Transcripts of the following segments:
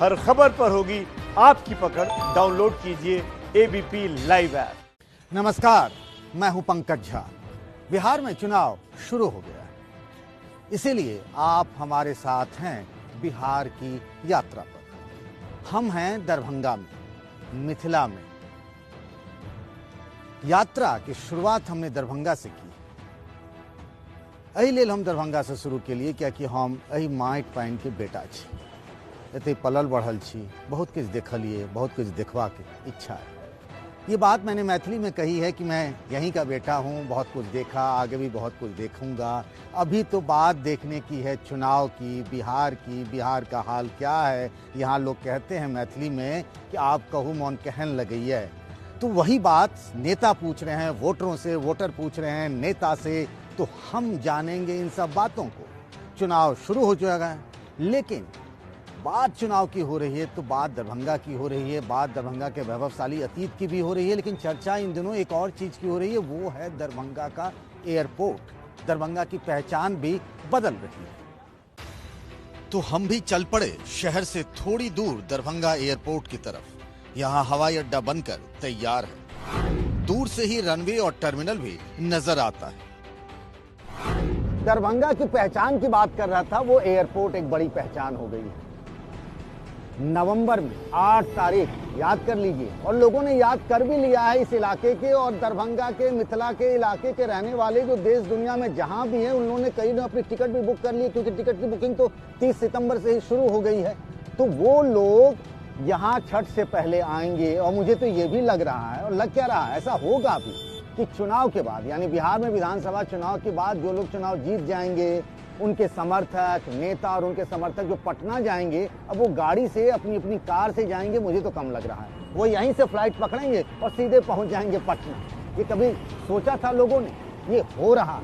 हर खबर पर होगी आपकी पकड़। डाउनलोड कीजिए एबीपी लाइव ऐप। नमस्कार, मैं हूं पंकज झा। बिहार में चुनाव शुरू हो गया है, इसीलिए आप हमारे साथ हैं बिहार की यात्रा पर। हम हैं दरभंगा में, मिथिला में। यात्रा की शुरुआत हमने दरभंगा से की। एहि लेल हम दरभंगा से शुरू के लिए क्या कि हम एहि माटि पानि के बेटा छी, एते पलल बढ़ल छी, बहुत कुछ देखलिए, बहुत कुछ देखवा के इच्छा है। ये बात मैंने मैथिली में कही है कि मैं यहीं का बेटा हूँ, बहुत कुछ देखा, आगे भी बहुत कुछ देखूंगा। अभी तो बात देखने की है चुनाव की, बिहार का हाल क्या है। यहाँ लोग कहते हैं मैथिली में कि आप कहूँ मौन कहन लगइए। तो वही बात नेता पूछ रहे हैं वोटरों से, वोटर पूछ रहे हैं नेता से, तो हम जानेंगे इन सब बातों को। चुनाव शुरू हो चुका है, लेकिन बात चुनाव की हो रही है तो बात दरभंगा की हो रही है, बात दरभंगा के वैभवशाली अतीत की भी हो रही है, लेकिन चर्चा इन दिनों एक और चीज की हो रही है, वो है दरभंगा का एयरपोर्ट। दरभंगा की पहचान भी बदल रही है। तो हम भी चल पड़े शहर से थोड़ी दूर दरभंगा एयरपोर्ट की तरफ। यहाँ हवाई अड्डा बनकर तैयार है। दूर से ही रनवे और टर्मिनल भी नजर आता है। दरभंगा की पहचान की बात कर रहा था, वो एयरपोर्ट एक बड़ी पहचान हो गई है। नवंबर में 8 तारीख याद कर लीजिए, और लोगों ने याद कर भी लिया है इस इलाके के और दरभंगा के, मिथिला के इलाके के रहने वाले जो देश दुनिया में जहां भी हैं, उन्होंने कई ने अपनी टिकट भी बुक कर ली, क्योंकि टिकट की बुकिंग तो 30 सितंबर से ही शुरू हो गई है। तो वो लोग यहाँ छठ से पहले आएंगे, और मुझे तो ये भी लग रहा है, और लग क्या रहा है, ऐसा होगा भी कि चुनाव के बाद, यानी बिहार में विधानसभा चुनाव के बाद जो लोग चुनाव जीत जाएंगे, उनके समर्थक नेता और उनके समर्थक जो पटना जाएंगे, अब वो गाड़ी से अपनी अपनी कार से जाएंगे, मुझे तो कम लग रहा है। वो यहीं से फ्लाइट पकड़ेंगे और सीधे पहुंच जाएंगे पटना। ये कभी सोचा था लोगों ने? ये हो रहा।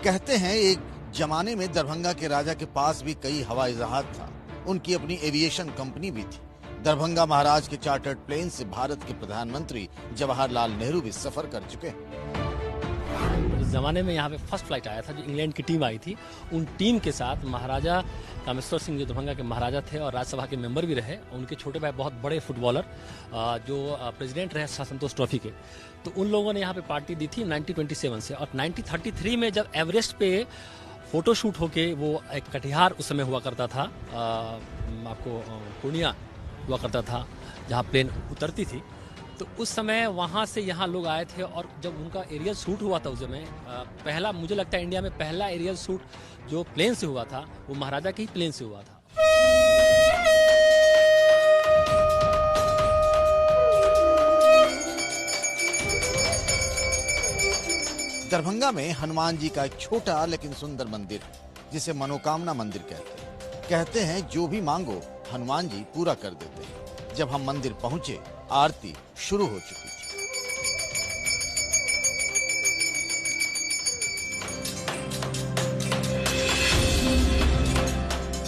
कहते हैं एक जमाने में दरभंगा के राजा के पास भी कई हवाई जहाज था, उनकी अपनी एविएशन कंपनी भी थी। दरभंगा महाराज के चार्टर्ड प्लेन से भारत के प्रधानमंत्री जवाहरलाल नेहरू भी सफर कर चुके हैं। उस जमाने में यहाँ पे फर्स्ट फ्लाइट आया था, जो इंग्लैंड की टीम आई थी। उन टीम के साथ महाराजा कामेश्वर सिंह जो दरभंगा के महाराजा थे और राज्यसभा के मेंबर भी रहे, उनके छोटे भाई बहुत बड़े फुटबॉलर जो प्रेसिडेंट रहे संतोष ट्रॉफी के, तो उन लोगों ने यहाँ पे पार्टी दी थी 1927 से। और 1933 में जब एवरेस्ट पे फोटो शूट होके, वो एक कटिहार उस समय हुआ करता था, आपको पूर्णिया हुआ करता था जहाँ प्लेन उतरती थी, तो उस समय वहाँ से यहाँ लोग आए थे। और जब उनका एरियल शूट हुआ था उस समय, पहला, मुझे लगता है इंडिया में पहला एरियल शूट जो प्लेन से हुआ था, वो महाराजा के ही प्लेन से हुआ था। दरभंगा में हनुमान जी का एक छोटा लेकिन सुंदर मंदिर है, जिसे मनोकामना मंदिर कहते हैं। कहते हैं जो भी मांगो हनुमान जी पूरा कर देते हैं। जब हम मंदिर पहुंचे, आरती शुरू हो चुकी थी।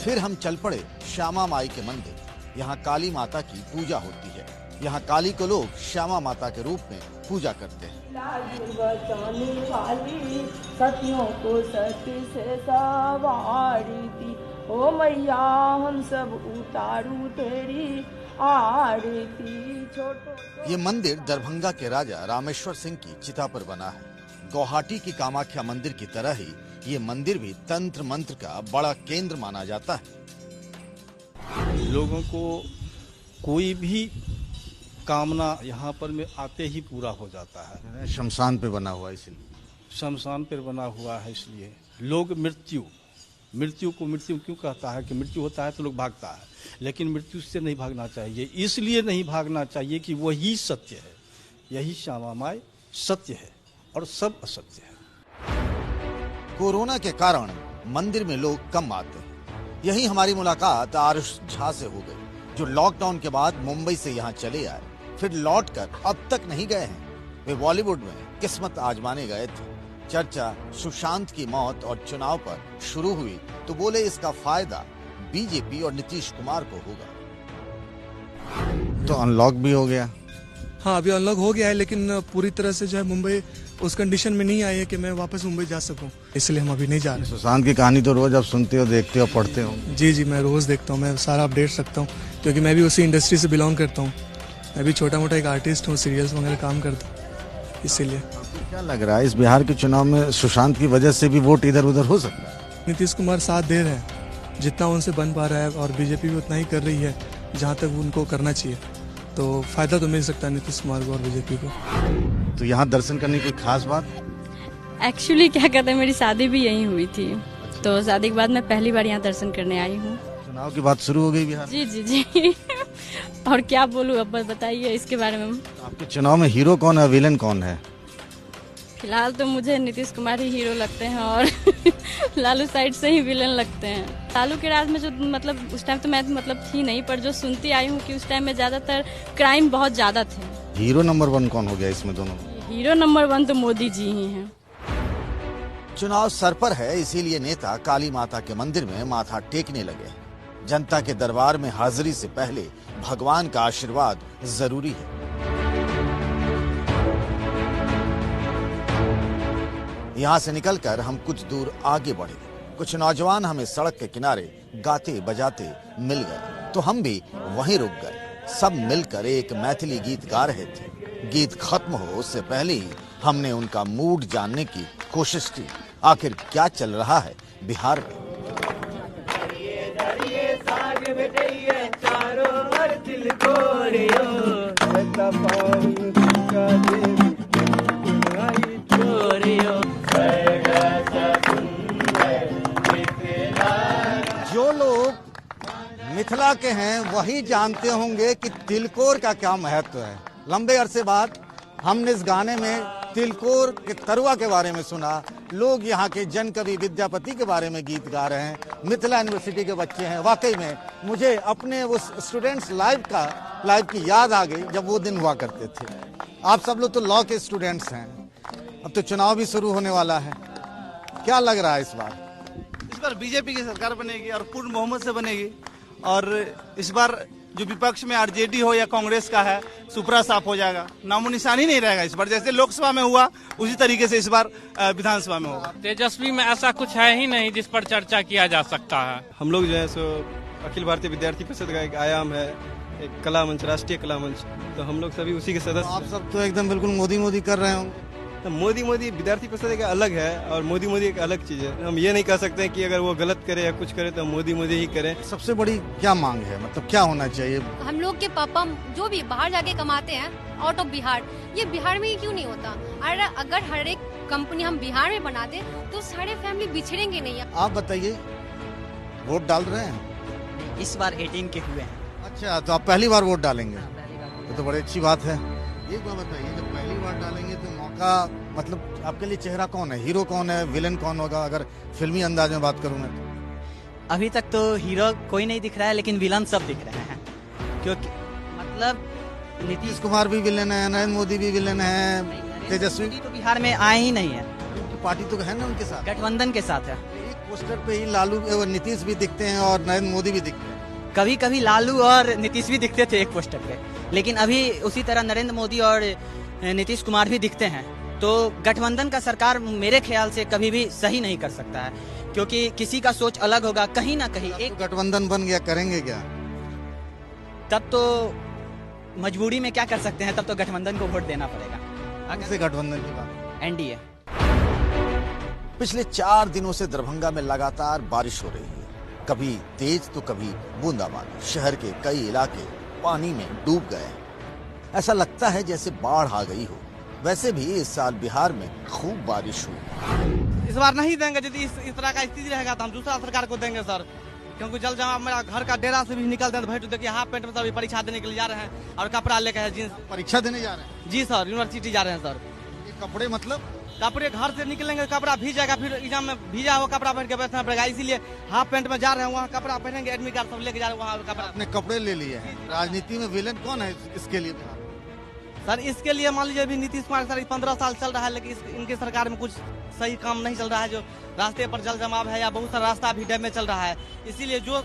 फिर हम चल पड़े श्यामा माई के मंदिर। यहाँ काली माता की पूजा होती है। यहाँ काली को लोग श्यामा माता के रूप में पूजा करते हैं। सतियों को सती से सवारी थी, ओ मैया हम सब उतारू तेरी आरती। छोटो ये मंदिर दरभंगा के राजा रामेश्वर सिंह की चिता पर बना है। गुवाहाटी की कामाख्या मंदिर की तरह ही ये मंदिर भी तंत्र मंत्र का बड़ा केंद्र माना जाता है। लोगों को कोई भी कामना यहाँ पर में आते ही पूरा हो जाता है। शमशान पे बना हुआ, इसलिए शमशान पर बना हुआ है, इसलिए लोग मृत्यु को मृत्यु क्यों कहता है कि मृत्यु होता है तो लोग भागता है, लेकिन मृत्यु से नहीं भागना चाहिए। इसलिए नहीं भागना चाहिए कि वही सत्य है, यही श्यामा माई सत्य है और सब असत्य है। कोरोना के कारण मंदिर में लोग कम आते हैं। यही हमारी मुलाकात आरुष झा से हो गई, जो लॉकडाउन के बाद मुंबई से यहाँ चले आए, फिर लौटकर अब तक नहीं गए हैं। वे बॉलीवुड में किस्मत आजमाने गए थे। चर्चा सुशांत की मौत और चुनाव पर शुरू हुई तो बोले इसका फायदा बीजेपी और नीतीश कुमार को होगा। तो अनलॉक भी हो गया। हाँ, अभी अनलॉक हो गया है, लेकिन पूरी तरह से जो है मुंबई उस कंडीशन में नहीं आई है कि मैं वापस मुंबई जा सकूं, इसलिए हम अभी नहीं जा रहे। सुशांत की कहानी तो रोज आप सुनते हो, देखते हो, पढ़ते हो? जी, मैं रोज़ देखता हूँ, मैं सारा अपडेट रखता हूँ, क्योंकि मैं भी उसी इंडस्ट्री से बिलोंग करता हूँ। मैं भी छोटा मोटा एक आर्टिस्ट हूँ, सीरियल्स वगैरह काम करता हूँ, इसीलिए। क्या लग रहा है इस बिहार के चुनाव में सुशांत की वजह से भी वोट इधर उधर हो सकता है? नीतीश कुमार साथ दे रहे हैं, जितना उनसे बन पा रहा है, और बीजेपी भी उतना ही कर रही है जहाँ तक उनको करना चाहिए, तो फायदा तो मिल सकता है नीतीश कुमार को और बीजेपी को। तो यहाँ दर्शन करने की खास बात? एक्चुअली क्या कहते हैं, मेरी शादी भी यहीं हुई थी, तो शादी के बाद मैं पहली बार यहाँ दर्शन करने आई हूँ। चुनाव की बात शुरू हो गई बिहार? जी और क्या बोलूँ, अब बताइए इसके बारे में। आपके चुनाव में हीरो कौन है, विलेन कौन है? फिलहाल तो मुझे नीतीश कुमार ही हीरो लगते हैं और लालू साइड से ही विलेन लगते हैं। लालू के राज में जो मतलब उस टाइम तो मैं थी नहीं, पर जो सुनती आई हूँ कि उस टाइम में ज्यादातर क्राइम बहुत ज्यादा थे। हीरो नंबर 1 कौन हो गया इसमें दोनों? हीरो नंबर 1 तो मोदी जी ही हैं। चुनाव सर पर है, इसीलिए नेता काली माता के मंदिर में माथा टेकने लगे। जनता के दरबार में हाजिरी से पहले भगवान का आशीर्वाद जरूरी है। यहाँ से निकलकर हम कुछ दूर आगे बढ़े। कुछ नौजवान हमें सड़क के किनारे गाते बजाते मिल गए, तो हम भी वहीं रुक गए। सब मिलकर एक मैथिली गीत गा रहे थे। गीत खत्म हो उससे पहले ही हमने उनका मूड जानने की कोशिश की। आखिर क्या चल रहा है बिहार में? जो लोग मिथिला के हैं वही जानते होंगे कि तिलकोर का क्या महत्व है। लंबे अरसे बाद हमने इस गाने में तिलकोर के तरुआ के बारे में सुना। लोग यहाँ के जन कवि विद्यापति के बारे में गीत गा रहे हैं। मिथिला यूनिवर्सिटी के बच्चे हैं। वाकई में मुझे अपने उस स्टूडेंट्स लाइफ की याद आ गई जब वो दिन हुआ करते थे। आप सब लोग तो लॉ के स्टूडेंट्स हैं। अब तो चुनाव भी शुरू होने वाला है। क्या लग रहा है इस बार? इस बार बीजेपी की सरकार बनेगी और पूर्ण बहुमत से बनेगी। और इस बार जो विपक्ष में आरजेडी हो या कांग्रेस का है, सुपरा साफ हो जाएगा, नामो निशान ही नहीं रहेगा इस बार। जैसे लोकसभा में हुआ उसी तरीके से इस बार विधानसभा में होगा। तेजस्वी में ऐसा कुछ है ही नहीं जिस पर चर्चा किया जा सकता है। हम लोग जो है सो अखिल भारतीय विद्यार्थी परिषद का एक आयाम है, एक कला मंच, राष्ट्रीय कला मंच, तो हम लोग सभी उसी के सदस्य। आप सब तो एकदम बिल्कुल मोदी कर रहे होंगे। तो मोदी विद्यार्थी परिषद एक अलग है और मोदी एक अलग चीज है। हम ये नहीं कह सकते कि अगर वो गलत करे या कुछ करे तो मोदी ही करे। सबसे बड़ी क्या मांग है, मतलब क्या होना चाहिए? हम लोग के पापा जो भी बाहर जाके कमाते हैं आउट ऑफ बिहार, ये बिहार में ही क्यों नहीं होता? और अगर हर एक कंपनी हम बिहार में बना दे तो सारे फैमिली बिछड़ेंगे नहीं। आप बताइए, वोट डाल रहे हैं? इस बार 18 के हुए हैं। अच्छा, तो आप पहली बार वोट डालेंगे? तो बड़ी अच्छी बात है। एक बात बताइए, जब पहली बार डालेंगे तो मौका, मतलब आपके लिए चेहरा कौन है, हीरो कौन है, विलेन कौन होगा? अगर फिल्मी अंदाज में बात करूं मैं तो अभी तक तो हीरो कोई नहीं दिख रहा है, लेकिन विलन सब दिख रहे हैं। क्योंकि मतलब नीतीश कुमार भी विलेन है, नरेंद्र मोदी भी विलेन है, तेजस्वी तो बिहार में आए ही नहीं है। पार्टी तो है ना उनके साथ, गठबंधन के साथ है। एक पोस्टर पे ही लालू और नीतीश भी दिखते हैं और नरेंद्र मोदी भी दिखते हैं। कभी कभी लालू और नीतीश भी दिखते थे एक पोस्टर पे, लेकिन अभी उसी तरह नरेंद्र मोदी और नीतीश कुमार भी दिखते हैं। तो गठबंधन का सरकार मेरे ख्याल से कभी भी सही नहीं कर सकता है, क्योंकि किसी का सोच अलग होगा। कहीं ना कहीं एक गठबंधन बन गया, करेंगे क्या? तब तो मजबूरी में क्या कर सकते हैं, तब तो गठबंधन को वोट देना पड़ेगा। अगर से गठबंधन की बात, एनडीए। पिछले 4 दिनों से दरभंगा में लगातार बारिश हो रही है, कभी तेज तो कभी बूंदाबांदी। शहर के कई इलाके पानी में डूब गए। ऐसा लगता है जैसे बाढ़ आ गई हो। वैसे भी इस साल बिहार में खूब बारिश हुई। इस बार नहीं देंगे। यदि इस तरह का स्थिति रहेगा तो हम दूसरा सरकार को देंगे सर, क्योंकि जल जमाव मेरा घर का डेरा से भी निकलते हैं। तो भाई तो देखिए हाफ पेंट में सभी परीक्षा देने के लिए जा रहे हैं और कपड़ा लेकर है जींस। परीक्षा देने जा रहे हैं? जी सर, यूनिवर्सिटी जा रहे हैं सर। ये कपड़े मतलब कपड़े घर से निकलेंगे, कपड़ा भीग जाएगा, फिर एग्जाम में भीजा हुआ कपड़ा पहन के बैठना पड़ेगा। इसीलिए हाफ पेंट में जा रहे हैं, वहाँ कपड़ा पहनेंगे, एडमिट कार्ड सब लेके जा रहे हैं, वहाँ कपड़ा। अपने कपड़े ले लिए हैं। राजनीति में विलेन कौन है इसके लिए? सर इसके लिए मान लीजिए अभी नीतीश कुमार सर 15 साल चल रहा है, लेकिन इनके सरकार में कुछ सही काम नहीं चल रहा है। जो रास्ते पर जल जमाव है या बहुत सारा रास्ता भी डैमेज चल रहा है, इसीलिए जो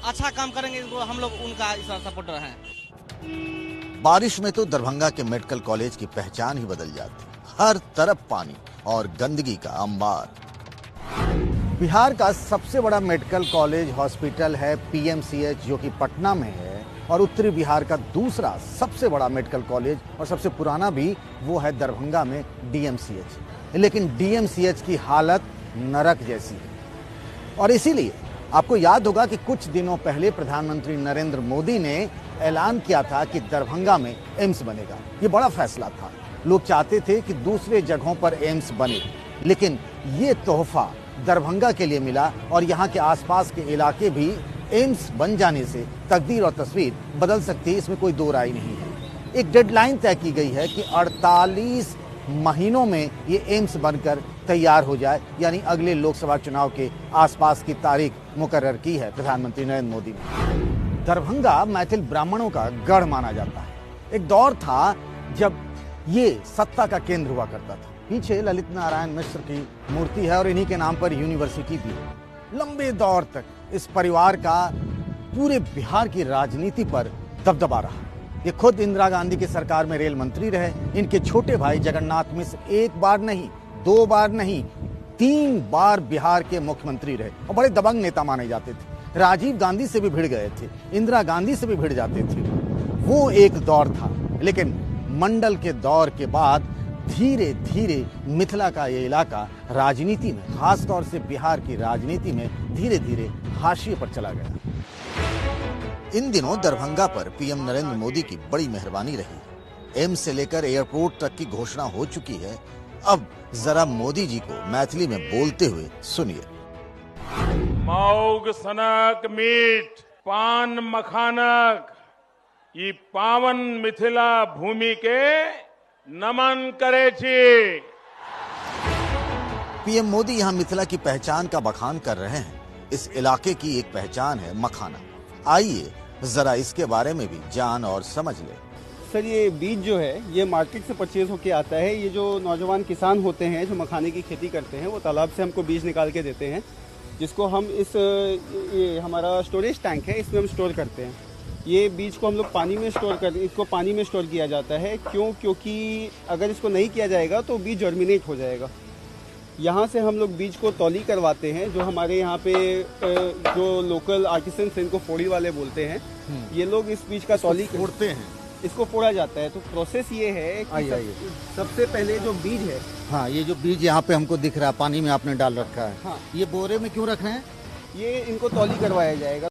अच्छा काम करेंगे हम लोग उनका सपोर्टर हैं। बारिश में तो दरभंगा के मेडिकल कॉलेज की पहचान ही बदल जाती। हर तरफ पानी और गंदगी का अंबार। बिहार का सबसे बड़ा मेडिकल कॉलेज हॉस्पिटल है पीएमसीएच, जो कि पटना में है, और उत्तरी बिहार का दूसरा सबसे बड़ा मेडिकल कॉलेज और सबसे पुराना भी वो है दरभंगा में डीएमसीएच। लेकिन डीएमसीएच की हालत नरक जैसी है, और इसीलिए आपको याद होगा कि कुछ दिनों पहले प्रधानमंत्री नरेंद्र मोदी ने ऐलान किया था कि दरभंगा में एम्स बनेगा। ये बड़ा फैसला था। लोग चाहते थे कि दूसरे जगहों पर एम्स बने, लेकिन ये तोहफा दरभंगा के लिए मिला, और यहाँ के आसपास के इलाके भी एम्स बन जाने से तकदीर और तस्वीर बदल सकती है, इसमें कोई दो राय नहीं है। एक डेडलाइन तय की गई है कि 48 महीनों में ये एम्स बनकर तैयार हो जाए, यानी अगले लोकसभा चुनाव के आसपास की तारीख मुकर्रर की है प्रधानमंत्री नरेंद्र मोदी ने। दरभंगा मैथिल ब्राह्मणों का गढ़ माना जाता है। एक दौर था जब ये सत्ता का केंद्र हुआ करता था। पीछे ललित नारायण मिश्र की मूर्ति है और इन्हीं के नाम पर यूनिवर्सिटी भी है। लंबे दौर तक इस परिवार का पूरे बिहार की राजनीति पर दबदबा रहा। ये खुद इंदिरा गांधी की सरकार में रेल मंत्री रहे। इनके छोटे भाई जगन्नाथ मिश्र एक बार नहीं, दो बार नहीं, 3 बार बिहार के मुख्यमंत्री रहे और बड़े दबंग नेता माने जाते थे। राजीव गांधी से भी भिड़ गए थे, इंदिरा गांधी से भी भिड़ जाते थे। वो एक दौर था, लेकिन मंडल के दौर के बाद धीरे धीरे मिथिला का ये इलाका राजनीति में, खासतौर से बिहार की राजनीति में धीरे धीरे हाशिए पर चला गया। इन दिनों दरभंगा पर पीएम नरेंद्र मोदी की बड़ी मेहरबानी रही। एम्स से लेकर एयरपोर्ट तक की घोषणा हो चुकी है। अब जरा मोदी जी को मैथिली में बोलते हुए सुनिए। मौग सनक मीठ पान मखानक ई पावन मिथिला भूमि के नमन करे छी। पीएम मोदी यहाँ मिथिला की पहचान का बखान कर रहे हैं। इस इलाके की एक पहचान है मखाना। आइए जरा इसके बारे में भी जान और समझ ले। सर, ये बीज जो है ये मार्केट से परचेज होके आता है। ये जो नौजवान किसान होते हैं जो मखाने की खेती करते हैं, वो तालाब से हमको बीज निकाल के देते हैं, जिसको हम ये हमारा स्टोरेज टैंक है, इसमें हम स्टोर करते हैं। ये बीज को हम लोग पानी में इसको पानी में स्टोर किया जाता है। क्योंकि अगर इसको नहीं किया जाएगा तो बीज जर्मिनेट हो जाएगा। यहाँ से हम लोग बीज को तौली करवाते हैं। जो हमारे यहाँ पे जो लोकल आर्टिसंस हैं, इनको फोड़ी वाले बोलते हैं, ये लोग इस बीज का तौली फोड़ते हैं, इसको फोड़ा जाता है। तो प्रोसेस ये है कि सबसे पहले जो बीज है, हाँ, ये जो बीज यहाँ पे हमको दिख रहा है, पानी में आपने डाल रखा है, हाँ, ये बोरे में क्यों रख रहे हैं? ये इनको तौली करवाया जाएगा।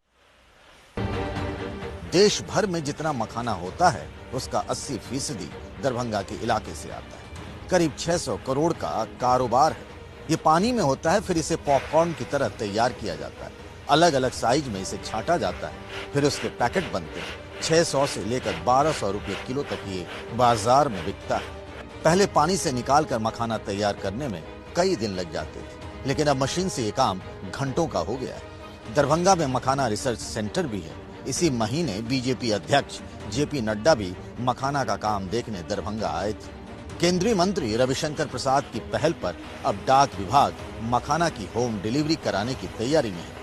देश भर में जितना मखाना होता है उसका 80% दरभंगा के इलाके से आता है। करीब 600 करोड़ का कारोबार है। ये पानी में होता है, फिर इसे पॉपकॉर्न की तरह तैयार किया जाता है। अलग अलग साइज में इसे छांटा जाता है, फिर उसके पैकेट बनते हैं। 600 से लेकर 1200 रुपये किलो तक ये बाजार में बिकता है। पहले पानी से निकाल कर मखाना तैयार करने में कई दिन लग जाते थे, लेकिन अब मशीन से ये काम घंटों का हो गया है। दरभंगा में मखाना रिसर्च सेंटर भी है। इसी महीने बीजेपी अध्यक्ष जेपी नड्डा भी मखाना का काम देखने दरभंगा आए थे। केंद्रीय मंत्री रविशंकर प्रसाद की पहल पर अब डाक विभाग मखाना की होम डिलीवरी कराने की तैयारी में है।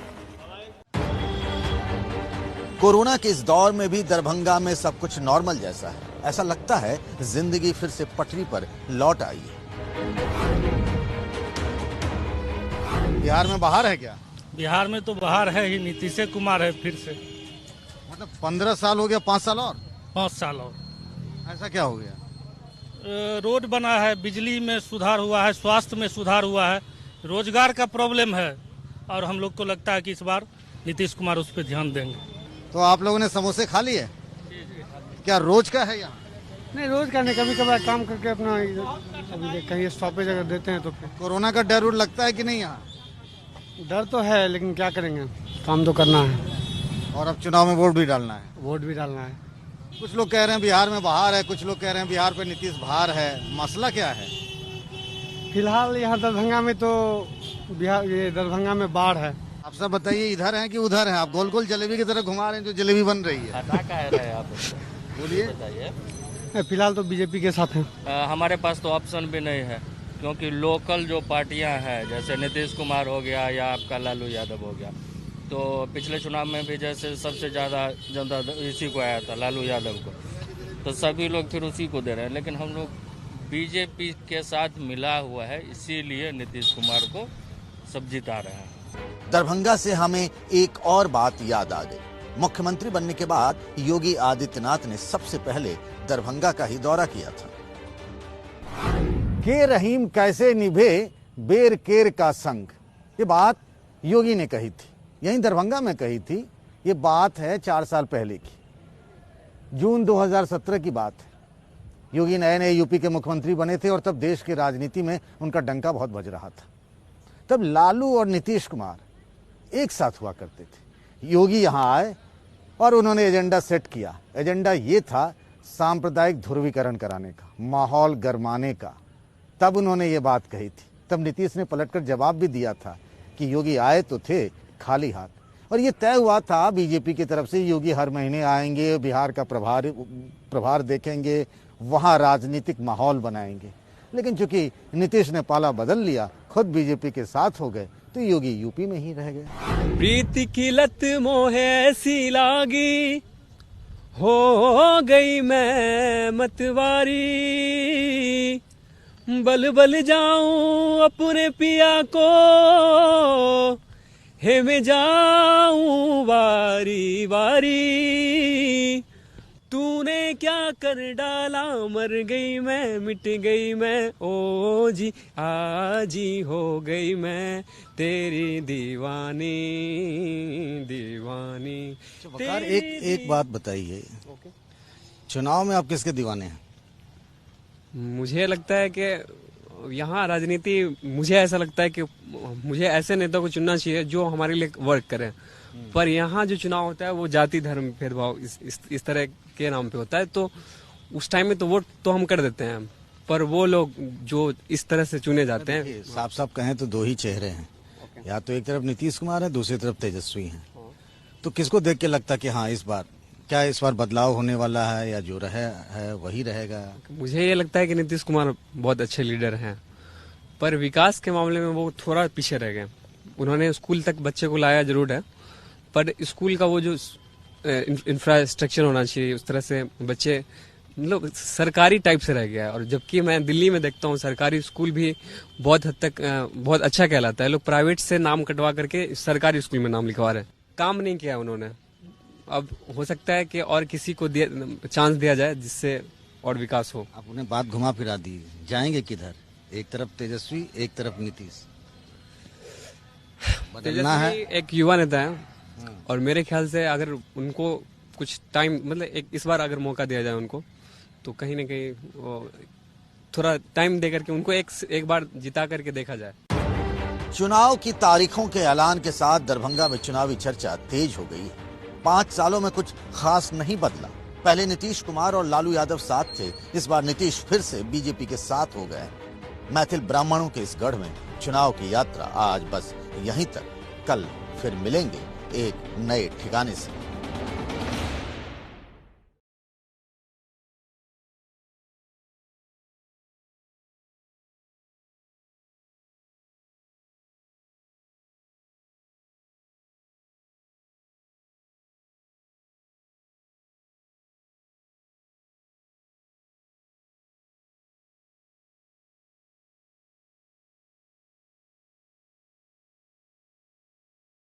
कोरोना के इस दौर में भी दरभंगा में सब कुछ नॉर्मल जैसा है। ऐसा लगता है जिंदगी फिर से पटरी पर लौट आई है। बिहार में बाहर है क्या? बिहार में तो बाहर है ही, नीतीश कुमार है फिर से। मतलब 15 साल हो गया, 5 साल और? 5 साल और। ऐसा क्या हो गया? रोड बना है, बिजली में सुधार हुआ है, स्वास्थ्य में सुधार हुआ है, रोजगार का प्रॉब्लम है, और हम लोग को लगता है कि इस बार नीतीश कुमार उस पर ध्यान देंगे। तो आप लोगों ने समोसे खा लिए? क्या रोज का है यहाँ? नहीं, रोज का नहीं, कभी कभार काम करके अपना अभी कहीं स्टॉपेज अगर देते हैं तो। कोरोना का डर लगता है कि नहीं यहाँ? डर तो है, लेकिन क्या करेंगे, काम तो करना है। और अब चुनाव में वोट भी डालना है? वोट भी डालना है। कुछ लोग कह रहे हैं बिहार में बाहर है, कुछ लोग कह रहे हैं बिहार पे नीतीश बाहर है। मसला क्या है? फिलहाल यहाँ दरभंगा में तो ये दरभंगा में बाढ़ है। आप सब बताइए, इधर हैं कि उधर हैं? आप गोल गोल जलेबी की तरह घुमा रहे हैं, जो जलेबी बन रही है। बोलिए। फिलहाल तो बीजेपी के साथ हैं। हमारे पास तो ऑप्शन भी नहीं है, क्योंकि लोकल जो पार्टियां हैं, जैसे नीतीश कुमार हो गया या आपका लालू यादव हो गया, तो पिछले चुनाव में भी जैसे सबसे ज़्यादा जनता इसी को आया था, लालू यादव को, तो सभी लोग फिर उसी को दे रहे हैं। लेकिन हम लोग बीजेपी के साथ मिला हुआ है, इसीलिए नीतीश कुमार को सब जिता रहे हैं। दरभंगा से हमें एक और बात याद आ गई। मुख्यमंत्री बनने के बाद योगी आदित्यनाथ ने सबसे पहले दरभंगा का ही दौरा किया था। के रहीम कैसे निभे बेर केर का संग, ये बात योगी ने कही थी, यहीं दरभंगा में कही थी। ये बात है 4 साल पहले की, जून 2017 की बात है। योगी नए नए यूपी के मुख्यमंत्री बने थे और तब देश की राजनीति में उनका डंका बहुत बज रहा था। तब लालू और नीतीश कुमार एक साथ हुआ करते थे। योगी यहां आए और उन्होंने एजेंडा सेट किया। एजेंडा ये था सांप्रदायिक ध्रुवीकरण कराने का, माहौल गरमाने का। तब उन्होंने ये बात कही थी। तब नीतीश ने पलटकर जवाब भी दिया था कि योगी आए तो थे खाली हाथ, और ये तय हुआ था बीजेपी की तरफ से योगी हर महीने आएंगे, बिहार का प्रभार देखेंगे, वहां राजनीतिक माहौल बनाएंगे। लेकिन चूंकि नीतीश ने पाला बदल लिया, खुद बीजेपी के साथ हो गए, तो योगी यूपी में ही रह गए। प्रीति की लत मोहे ऐसी लागी, हो गई मैं मतवारी, बल बल जाऊं अपने पिया को, हे मैं जाऊं बारी बारी, तूने क्या कर डाला, मर गई मैं, मिट गई मैं, ओ जी आज ही हो गई मैं तेरी दीवानी दीवानी। वकार, एक बात बताइए, चुनाव में आप किसके दीवाने हैं? मुझे लगता है कि यहाँ राजनीति, मुझे ऐसा लगता है कि मुझे ऐसे नेता को चुनना चाहिए जो हमारे लिए वर्क करें। पर यहाँ जो चुनाव होता है वो जाति धर्म भेदभाव इस तरह के नाम पे होता है, तो उस टाइम में तो वोट तो हम कर देते हैं, पर वो लोग जो इस तरह से चुने जाते हैं, साफ साफ कहें तो दो ही चेहरे हैं। या तो एक तरफ नीतीश कुमार है, दूसरी तरफ तेजस्वी हैं। तो किसको देख के लगता कि हाँ इस बार बदलाव होने वाला है, या जो है वही रहेगा? मुझे ये लगता है कि नीतीश कुमार बहुत अच्छे लीडर हैं, पर विकास के मामले में वो थोड़ा पीछे रह गए। उन्होंने स्कूल तक बच्चे को लाया जरूर है, पर स्कूल का वो जो इंफ्रास्ट्रक्चर होना चाहिए, उस तरह से बच्चे मतलब सरकारी टाइप से रह गया है। और जबकि मैं दिल्ली में देखता हूँ सरकारी स्कूल भी बहुत हद तक बहुत अच्छा कहलाता है। लोग प्राइवेट से नाम कटवा करके सरकारी स्कूल में नाम लिखवा रहे हैं। काम नहीं किया उन्होंने। अब हो सकता है कि और किसी को चांस दिया जाए जिससे और विकास हो। आप उन्हें बात घुमा फिरा दी, जाएंगे किधर? एक तरफ तेजस्वी, एक तरफ नीतीश। बदलना है। एक युवा नेता है और मेरे ख्याल से अगर उनको कुछ टाइम मतलब इस बार अगर मौका दिया जाए उनको, तो कहीं ना कहीं थोड़ा टाइम दे करके उनको एक बार जिता करके देखा जाए। चुनाव की तारीखों के ऐलान के साथ दरभंगा में चुनावी चर्चा तेज हो गई है। 5 सालों में कुछ खास नहीं बदला। पहले नीतीश कुमार और लालू यादव साथ थे, इस बार नीतीश फिर से बीजेपी के साथ हो गए। मैथिल ब्राह्मणों के इस गढ़ में चुनाव की यात्रा आज बस यहीं तक। कल फिर मिलेंगे एक नए ठिकाने से।